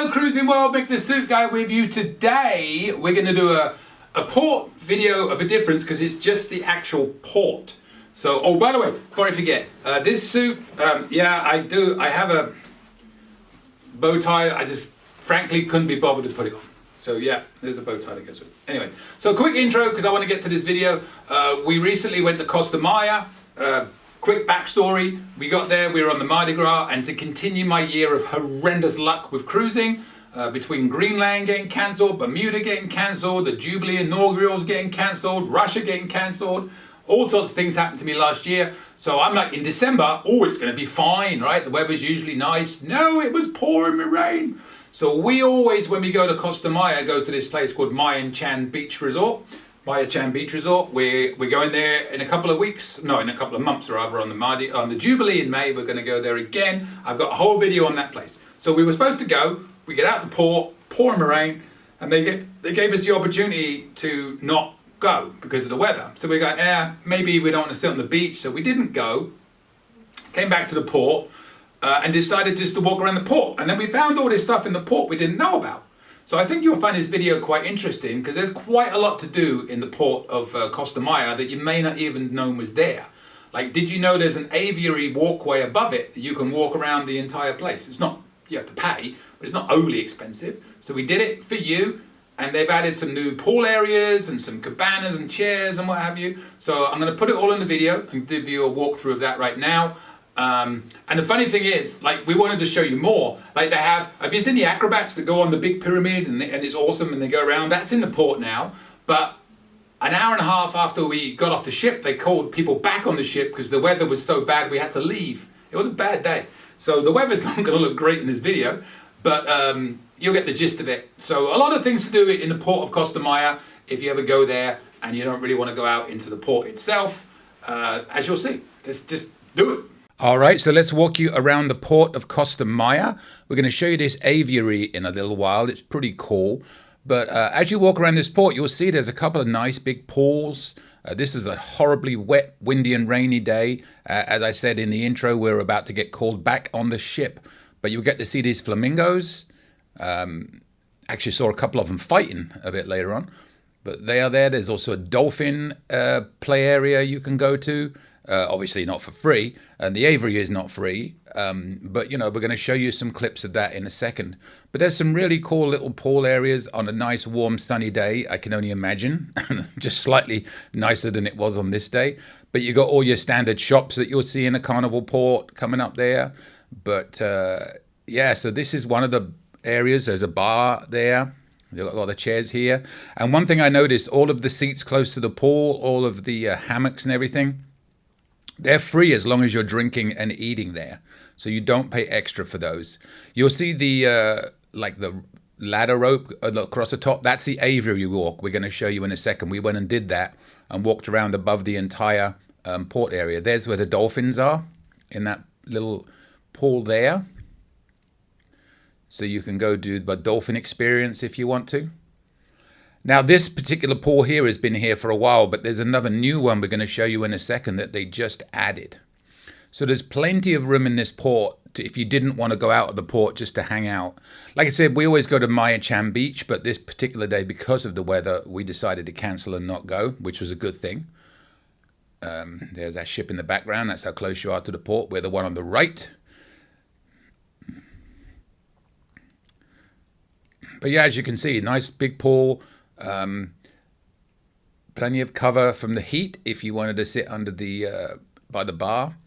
Hello Cruising World, Mick the Suit Guy with you. Today we're going to do a port video of a difference because it's just the actual port. So, oh by the way, before I forget, this suit, yeah I have a bow tie. I just frankly couldn't be bothered to put it on. So yeah, there's a bow tie that goes with it. Anyway, so a quick intro because I want to get to this video. We recently went to Costa Maya. Quick backstory, we got there, we were on the Mardi Gras, and to continue my year of horrendous luck with cruising, between Greenland getting cancelled, Bermuda getting cancelled, the Jubilee inaugurals getting cancelled, Russia getting cancelled, all sorts of things happened to me last year. So I'm like, in December, oh, it's going to be fine, right? The weather's usually nice. No, it was pouring with rain. So we always, when we go to Costa Maya, go to this place called Maya Chan Beach Resort. We're going there in a couple of weeks, no, in a couple of months rather, on the Jubilee in May. We're going to go there again. I've got a whole video on that place. So we were supposed to go, we get out the port, pouring rain, and they gave us the opportunity to not go because of the weather. So we go, maybe we don't want to sit on the beach. So we didn't go, came back to the port, and decided just to walk around the port. And then we found all this stuff in the port we didn't know about. So I think you'll find this video quite interesting because there's quite a lot to do in the port of Costa Maya that you may not even know was there. Like, did you know there's an aviary walkway above it that you can walk around the entire place? It's not, you have to pay, but it's not overly expensive. So we did it for you, and they've added some new pool areas and some cabanas and chairs and what have you. So I'm going to put it all in the video and give you a walkthrough of that right now. And the funny thing is, like, we wanted to show you more. Like, they have you seen the acrobats that go on the big pyramid and it's awesome and they go around? That's in the port now. But an hour and a half after we got off the ship, they called people back on the ship because the weather was so bad we had to leave. It was a bad day. So the weather's not going to look great in this video, but you'll get the gist of it. So a lot of things to do in the port of Costa Maya if you ever go there and you don't really want to go out into the port itself, as you'll see. Let's just do it. All right, so let's walk you around the port of Costa Maya. We're going to show you this aviary in a little while. It's pretty cool. But as you walk around this port, you'll see there's a couple of nice big pools. This is a horribly wet, windy and rainy day. As I said in the intro, we're about to get called back on the ship. But you'll get to see these flamingos. Actually saw a couple of them fighting a bit later on. But they are there. There's also a dolphin play area you can go to. Obviously not for free, and the aviary is not free, but you know, we're going to show you some clips of that in a second. But there's some really cool little pool areas on a nice warm sunny day, I can only imagine, just slightly nicer than it was on this day. But you got all your standard shops that you'll see in a carnival port coming up there. But yeah, so this is one of the areas. There's a bar there. You've got a lot of chairs here, and one thing I noticed, all of the seats close to the pool, all of the hammocks and everything, they're free as long as you're drinking and eating there. So you don't pay extra for those. You'll see the like the ladder rope across the top. That's the aviary walk we're going to show you in a second. We went and did that and walked around above the entire port area. There's where the dolphins are, in that little pool there. So you can go do the dolphin experience if you want to. Now, this particular pool here has been here for a while, but there's another new one we're going to show you in a second that they just added. So there's plenty of room in this port if you didn't want to go out of the port just to hang out. Like I said, we always go to Maya Chan Beach, but this particular day, because of the weather, we decided to cancel and not go, which was a good thing. There's that ship in the background. That's how close you are to the port. We're the one on the right. But yeah, as you can see, nice big pool. Plenty of cover from the heat if you wanted to sit under the by the bar.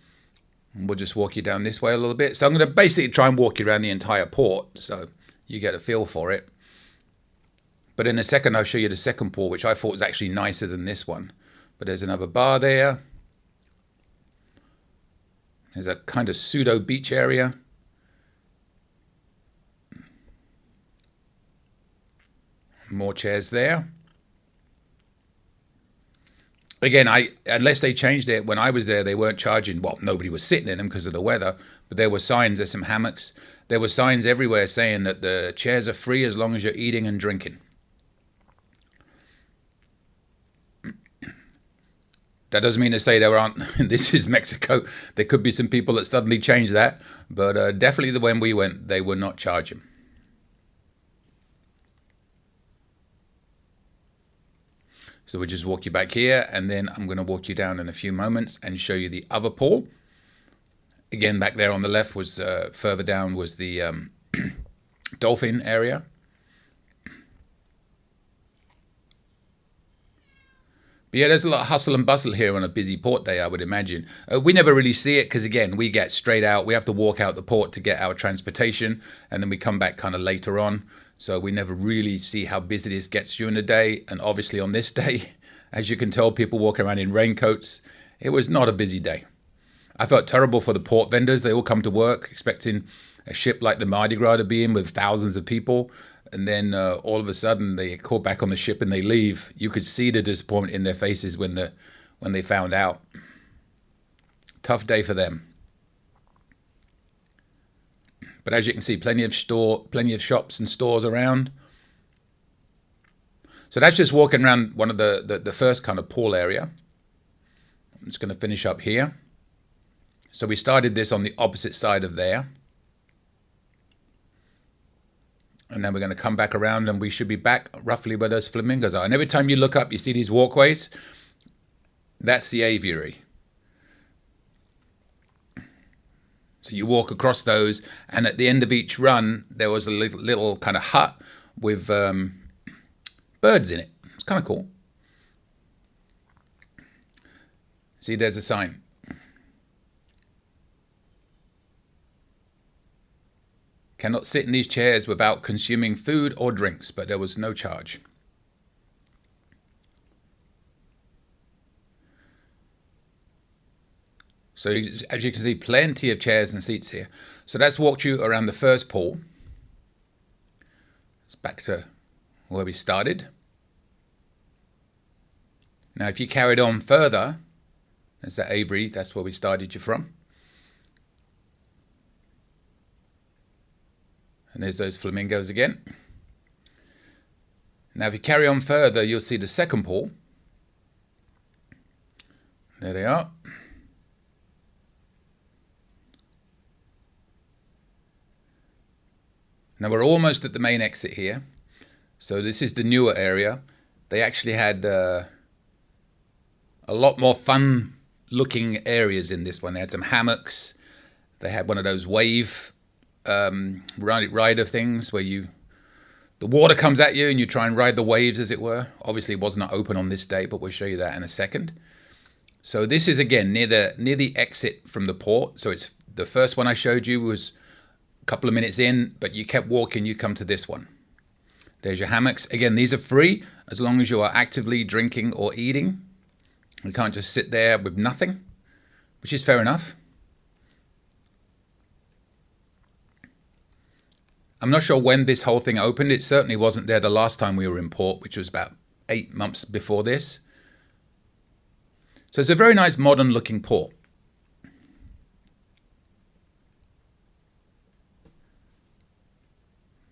And we'll just walk you down this way a little bit. So I'm going to basically try and walk you around the entire port so you get a feel for it. But in a second I'll show you the second pool, which I thought was actually nicer than this one. But there's another bar there. There's a kind of pseudo beach area. More chairs there. Again, unless they changed it, when I was there, they weren't charging. Well, nobody was sitting in them because of the weather, but there were signs. There's some hammocks. There were signs everywhere saying that the chairs are free as long as you're eating and drinking. That doesn't mean to say there aren't. This is Mexico. There could be some people that suddenly change that, but definitely when we went, they were not charging. So we'll just walk you back here, and then I'm going to walk you down in a few moments and show you the other pool. Again, back there on the left was, further down was the dolphin area. But yeah, there's a lot of hustle and bustle here on a busy port day, I would imagine. We never really see it because, again, we get straight out. We have to walk out the port to get our transportation, and then we come back kind of later on. So we never really see how busy this gets during the day. And obviously on this day, as you can tell, people walking around in raincoats. It was not a busy day. I felt terrible for the port vendors. They all come to work expecting a ship like the Mardi Gras to be in with thousands of people. And then all of a sudden they get caught back on the ship and they leave. You could see the disappointment in their faces when they found out. Tough day for them. But as you can see, plenty of shops and stores around. So that's just walking around one of the first kind of pool area. I'm just going to finish up here. So we started this on the opposite side of there. And then we're going to come back around and we should be back roughly where those flamingos are. And every time you look up, you see these walkways. That's the aviary. So you walk across those, and at the end of each run, there was a little kind of hut with birds in it. It's kind of cool. See, there's a sign. Cannot sit in these chairs without consuming food or drinks, but there was no charge. So as you can see, plenty of chairs and seats here. So that's walked you around the first pool. It's back to where we started. Now, if you carried on further, there's that Aviary, that's where we started you from. And there's those flamingos again. Now, if you carry on further, you'll see the second pool. There they are. Now we're almost at the main exit here. So this is the newer area. They actually had a lot more fun looking areas in this one. They had some hammocks. They had one of those wave rider things where the water comes at you and you try and ride the waves, as it were. Obviously it was not open on this day, but we'll show you that in a second. So this is again near the exit from the port. So it's the first one I showed you was couple of minutes in, but you kept walking, you come to this one. There's your hammocks. Again, these are free as long as you are actively drinking or eating. You can't just sit there with nothing, which is fair enough. I'm not sure when this whole thing opened. It certainly wasn't there the last time we were in port, which was about 8 months before this. So it's a very nice modern looking port.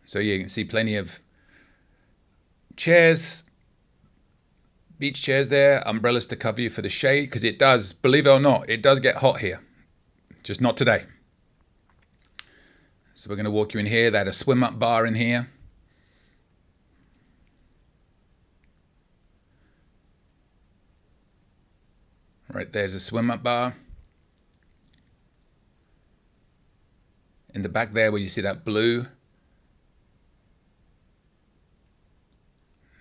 So you can see plenty of chairs, beach chairs there, umbrellas to cover you for the shade, because it does, believe it or not, it does get hot here. Just not today. So we're going to walk you in here. They had a swim up bar in here. Right, there's a swim up bar. In the back there where you see that blue,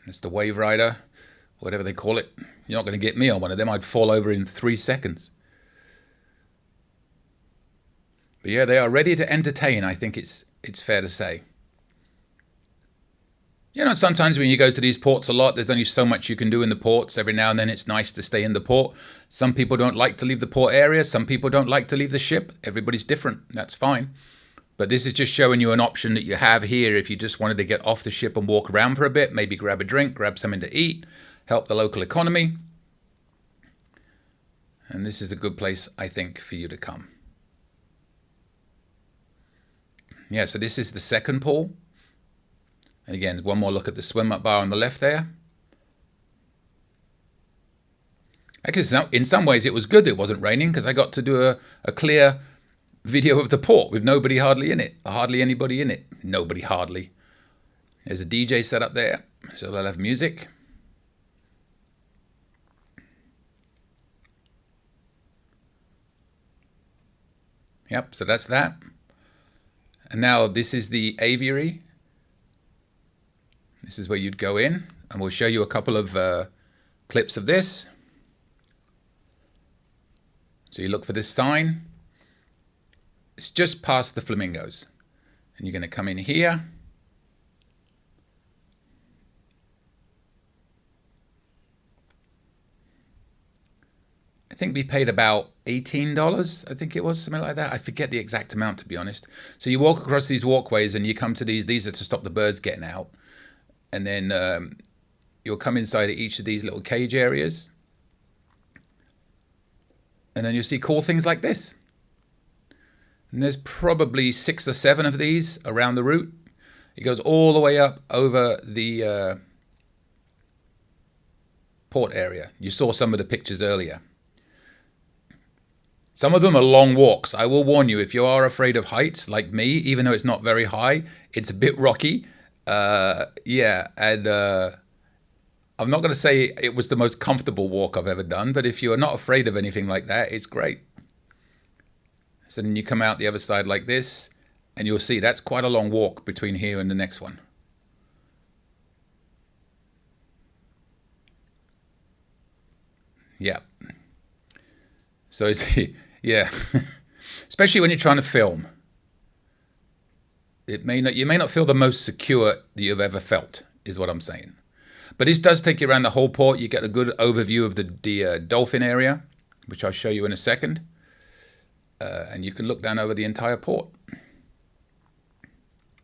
it's the wave rider, whatever they call it. You're not going to get me on one of them. I'd fall over in 3 seconds. But yeah, they are ready to entertain, I think it's fair to say. You know, sometimes when you go to these ports a lot, there's only so much you can do in the ports. Every now and then it's nice to stay in the port. Some people don't like to leave the port area. Some people don't like to leave the ship. Everybody's different. That's fine. But this is just showing you an option that you have here if you just wanted to get off the ship and walk around for a bit, maybe grab a drink, grab something to eat, help the local economy. And this is a good place, I think, for you to come. Yeah, so this is the second pool. And again, one more look at the swim up bar on the left there. I guess in some ways it was good it wasn't raining, because I got to do a clear video of the port with nobody hardly in it. Hardly anybody in it. Nobody hardly. There's a DJ set up there, so they'll have music. Yep, so that's that. And now this is the aviary. This is where you'd go in, and we'll show you a couple of clips of this. So you look for this sign. It's just past the flamingos. And you're going to come in here. I think we paid about $18, I think it was, something like that. I forget the exact amount, to be honest. So you walk across these walkways and you come to these are to stop the birds getting out. And then you'll come inside each of these little cage areas. And then you'll see cool things like this. And there's probably 6 or 7 of these around the route. It goes all the way up over the port area. You saw some of the pictures earlier. Some of them are long walks. I will warn you, if you are afraid of heights, like me, even though it's not very high, it's a bit rocky. Yeah, and I'm not going to say it was the most comfortable walk I've ever done, but if you are not afraid of anything like that, it's great. So then you come out the other side like this, and you'll see that's quite a long walk between here and the next one. Yeah. So it's, yeah, especially when you're trying to film. You may not feel the most secure that you've ever felt, is what I'm saying. But this does take you around the whole port. You get a good overview of the dolphin area, which I'll show you in a second. And you can look down over the entire port.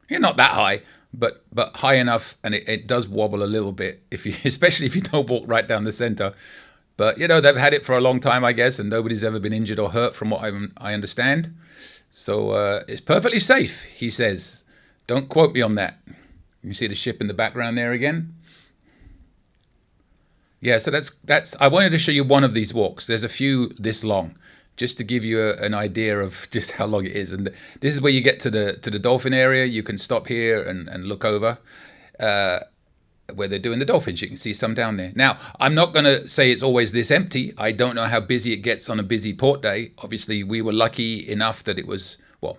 You're not that high, but high enough, and it does wobble a little bit, especially if you don't walk right down the center. But, you know, they've had it for a long time, I guess, and nobody's ever been injured or hurt from what I understand. So it's perfectly safe, he says. Don't quote me on that. You can see the ship in the background there again. Yeah, so that's. I wanted to show you one of these walks. There's a few this long, just to give you an idea of just how long it is. And this is where you get to the dolphin area. You can stop here and look over. Where they're doing the dolphins. You can see some down there. Now, I'm not going to say it's always this empty. I don't know how busy it gets on a busy port day. Obviously, we were lucky enough that it was, well,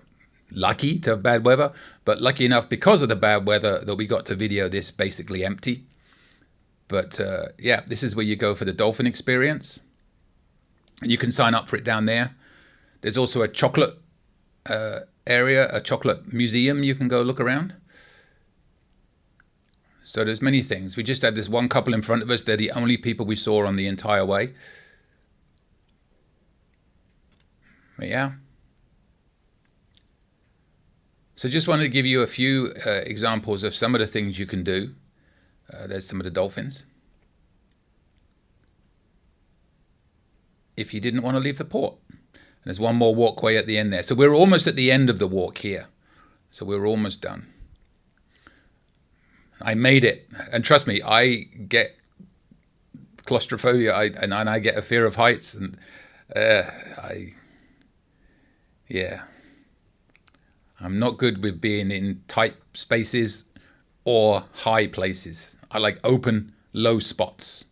lucky to have bad weather, but lucky enough because of the bad weather that we got to video this basically empty. But yeah, this is where you go for the dolphin experience. And you can sign up for it down there. There's also a chocolate area, a chocolate museum you can go look around. So there's many things. We just had this one couple in front of us. They're the only people we saw on the entire way. But yeah. So just wanted to give you a few examples of some of the things you can do. There's some of the dolphins. If you didn't want to leave the port. And there's one more walkway at the end there. So we're almost at the end of the walk here. So we're almost done. I made it, and trust me, I get claustrophobia, and I get a fear of heights, and yeah, I'm not good with being in tight spaces or high places. I like open, low spots.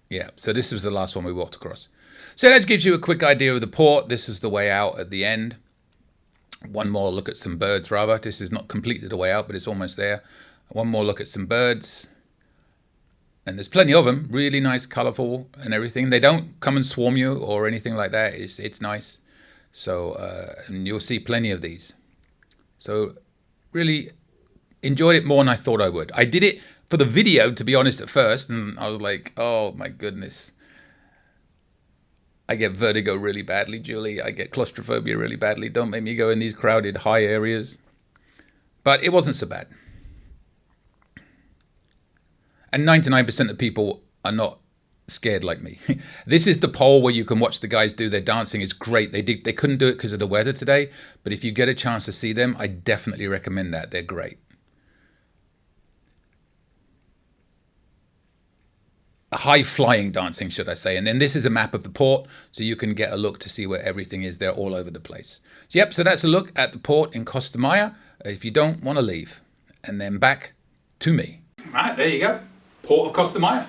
Yeah, so this was the last one we walked across. So that gives you a quick idea of the port. This is the way out at the end. One more look at some birds, rather. This is not completely the way out, but it's almost there. One more look at some birds. And there's plenty of them. Really nice, colourful and everything. They don't come and swarm you or anything like that. It's nice. So, and you'll see plenty of these. So, really enjoyed it more than I thought I would. I did it for the video, to be honest, at first. And I was like, oh, my goodness. I get vertigo really badly, Julie. I get claustrophobia really badly. Don't make me go in these crowded high areas. But it wasn't so bad. And 99% of people are not scared like me. This is the pole where you can watch the guys do their dancing. It's great. They couldn't do it because of the weather today. But if you get a chance to see them, I definitely recommend that. They're great. A high-flying dancing, should I say. And then this is a map of the port, so you can get a look to see where everything is. They're all over the place. So, yep, so that's a look at the port in Costa Maya, if you don't want to leave. And then back to me. Right, there you go. Port of Costa Maya.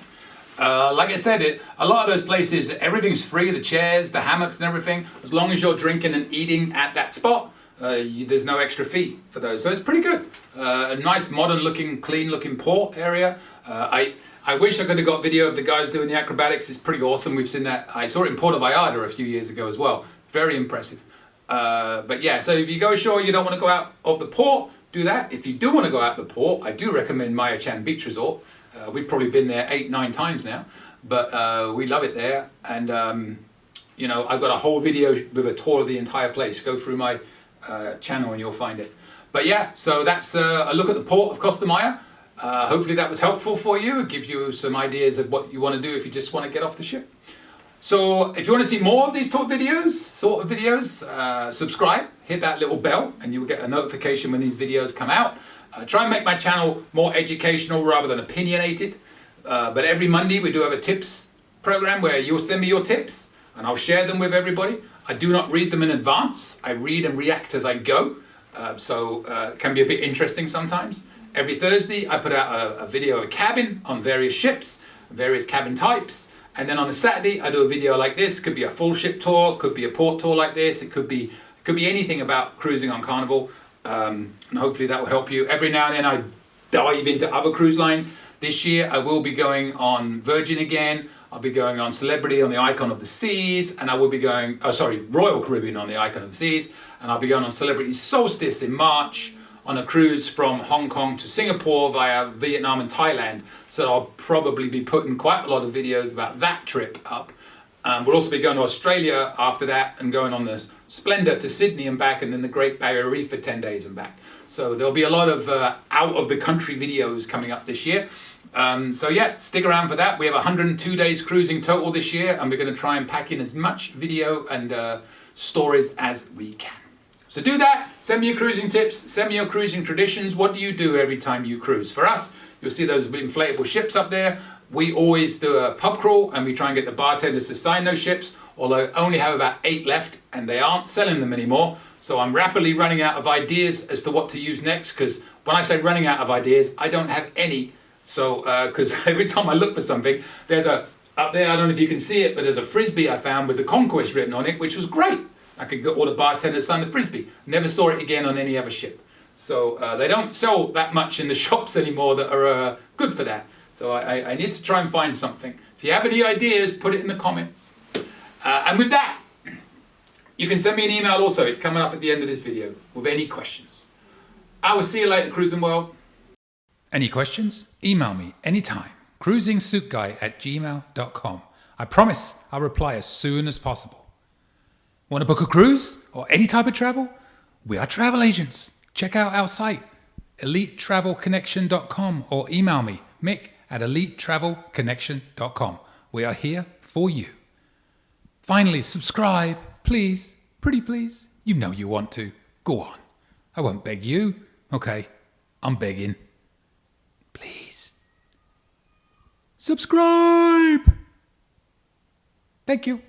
Like I said, a lot of those places, everything's free, the chairs, the hammocks and everything. As long as you're drinking and eating at that spot, there's no extra fee for those. So it's pretty good. A nice modern looking, clean looking port area. I wish I could have got video of the guys doing the acrobatics. It's pretty awesome. We've seen that. I saw it in Puerto Vallarta a few years ago as well. Very impressive. But yeah, so if you go ashore, you don't want to go out of the port, do that. If you do want to go out the port, I do recommend Maya Chan Beach Resort. We've probably been there 8-9 times now, but we love it there. And you know, I've got a whole video with a tour of the entire place. Go through my channel and you'll find it. But yeah, so that's a look at the port of Costa Maya. Hopefully that was helpful for you. It gives you some ideas of what you want to do if you just want to get off the ship. So if you want to see more of these sort of videos, subscribe, hit that little bell, and you'll get a notification when these videos come out. Try and make my channel more educational rather than opinionated. But every Monday we do have a tips program where you'll send me your tips and I'll share them with everybody. I do not read them in advance. I read and react as I go. So it can be a bit interesting sometimes. Every Thursday I put out a video of a cabin on various ships, various cabin types. And then on a Saturday I do a video like this. Could be a full ship tour, could be a port tour like this. It could be anything about cruising on Carnival. And hopefully that will help you. Every now and then I dive into other cruise lines. This year I will be going on Virgin again. I'll be going on Celebrity on the Icon of the Seas, and I will be going, Royal Caribbean on the Icon of the Seas, and I'll be going on Celebrity Solstice in March on a cruise from Hong Kong to Singapore via Vietnam and Thailand. So I'll probably be putting quite a lot of videos about that trip up. We'll also be going to Australia after that and going on the Splendor to Sydney and back, and then the Great Barrier Reef for 10 days and back. So there'll be a lot of out of the country videos coming up this year. So yeah, stick around for that. We have 102 days cruising total this year, and we're going to try and pack in as much video and stories as we can. So do that. Send me your cruising tips. Send me your cruising traditions. What do you do every time you cruise? For us, you'll see those inflatable ships up there. We always do a pub crawl, and we try and get the bartenders to sign those ships, although I only have about 8 left, and they aren't selling them anymore. So I'm rapidly running out of ideas as to what to use next, because when I say running out of ideas, I don't have any. So, because every time I look for something, there's up there, I don't know if you can see it, but there's a Frisbee I found with the Conquest written on it, which was great. I could get all the bartenders to sign the Frisbee. Never saw it again on any other ship. So they don't sell that much in the shops anymore that are good for that. So I need to try and find something. If you have any ideas, put it in the comments. And with that, you can send me an email also. It's coming up at the end of this video with any questions. I will see you later, Cruising World. Any questions? Email me anytime. cruisingsuitguy@gmail.com. I promise I'll reply as soon as possible. Want to book a cruise or any type of travel? We are travel agents. Check out our site, elitetravelconnection.com, or email me, mick@elitetravelconnection.com. We are here for you. Finally, subscribe, please. Pretty please. You know you want to. Go on. I won't beg you. Okay, I'm begging. Please. Subscribe. Thank you.